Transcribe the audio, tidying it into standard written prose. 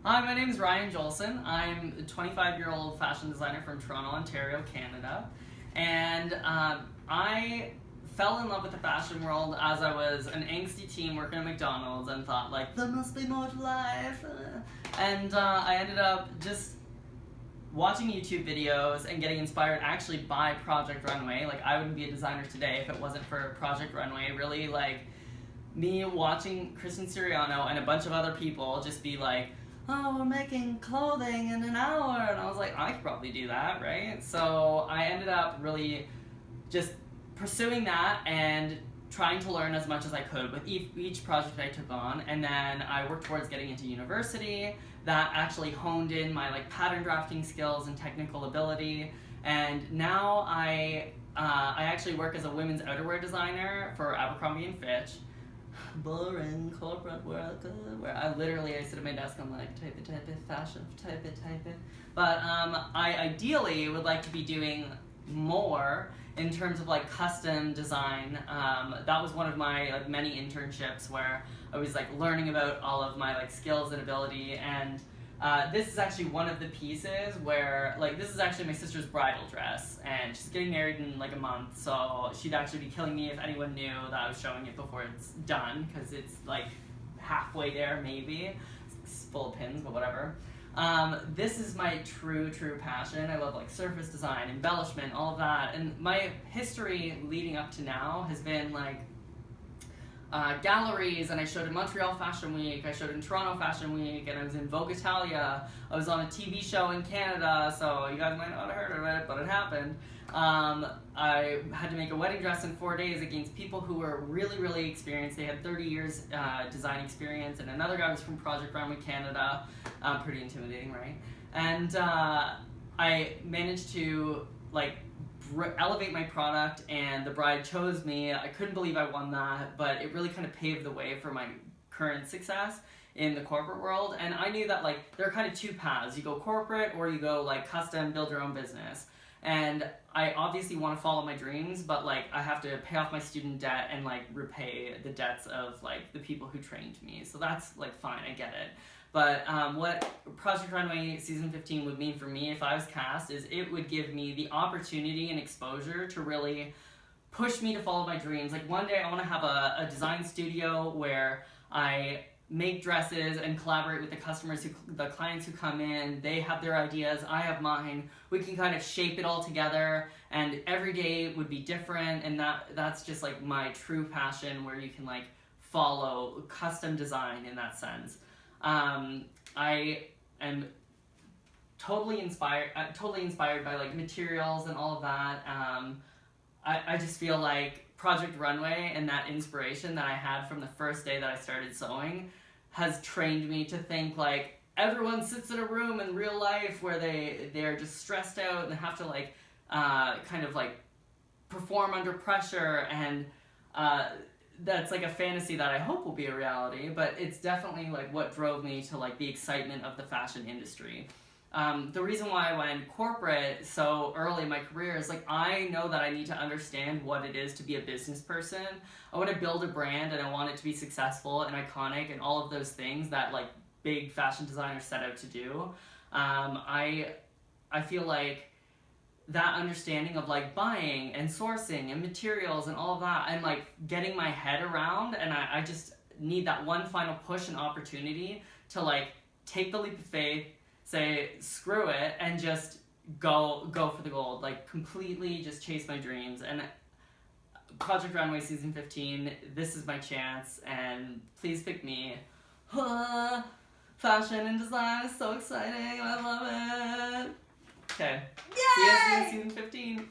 Hi, my name is Ryan Joelson. I'm a 25-year-old fashion designer from Toronto, Ontario, Canada. And I fell in love with the fashion world as I was an angsty teen working at McDonald's and thought, like, there must be more to life. And I ended up just watching YouTube videos and getting inspired actually by Project Runway. Like, I wouldn't be a designer today if it wasn't for Project Runway. Really, like, me watching Kristen Siriano and a bunch of other people just be like, oh, we're making clothing in an hour. And I was like, I could probably do that, right? So I ended up really just pursuing that and trying to learn as much as I could with each project I took on. And then I worked towards getting into university. That actually honed in my pattern drafting skills and technical ability. And now I actually work as a women's outerwear designer for Abercrombie & Fitch. Boring corporate work where I sit at my desk and I'm like, type it, fashion, type it. But I ideally would like to be doing more in terms of custom design. That was one of my many internships where I was learning about all of my skills and ability, and this is actually one of the pieces where this is actually my sister's bridal dress, and she's getting married in a month, so she'd actually be killing me if anyone knew that I was showing it before it's done, because it's halfway there maybe. It's full of pins, but whatever. This is my true passion. I love surface design, embellishment, all of that, and my history leading up to now has been galleries, and I showed in Montreal Fashion Week, I showed in Toronto Fashion Week, and I was in Vogue Italia. I was on a TV show in Canada, so you guys might not have heard of it, but it happened. I had to make a wedding dress in 4 days against people who were really experienced. They had 30 years design experience, and another guy was from Project Runway Canada. Pretty intimidating, right? And I managed to elevate my product, and the bride chose me. I couldn't believe I won that, but it really kind of paved the way for my current success in the corporate world. And I knew that there are kind of two paths. You go corporate or you go custom, build your own business. And I obviously want to follow my dreams, but I have to pay off my student debt and repay the debts of the people who trained me. So that's fine, I get it. But what Project Runway Season 15 would mean for me if I was cast is it would give me the opportunity and exposure to really push me to follow my dreams. One day I want to have a design studio where I make dresses and collaborate with the clients who come in. They have their ideas, I have mine. We can kind of shape it all together, and every day would be different, and that's just my true passion, where you can follow custom design in that sense. I am totally inspired by materials and all of that. I just feel Project Runway and that inspiration that I had from the first day that I started sewing has trained me to think everyone sits in a room in real life where they're just stressed out and have to kind of perform under pressure, and that's a fantasy that I hope will be a reality, but it's definitely what drove me to the excitement of the fashion industry. The reason why I went corporate so early in my career is I know that I need to understand what it is to be a business person. I want to build a brand, and I want it to be successful and iconic and all of those things that big fashion designers set out to do. I feel that understanding of buying and sourcing and materials and all of that, I'm getting my head around, and I just need that one final push and opportunity to take the leap of faith, say screw it, and just go for the gold, completely just chase my dreams. And Project Runway Season 15, this is my chance, and please pick me. Fashion and design is so exciting, I love it. Okay. Yay! See you in Season 15.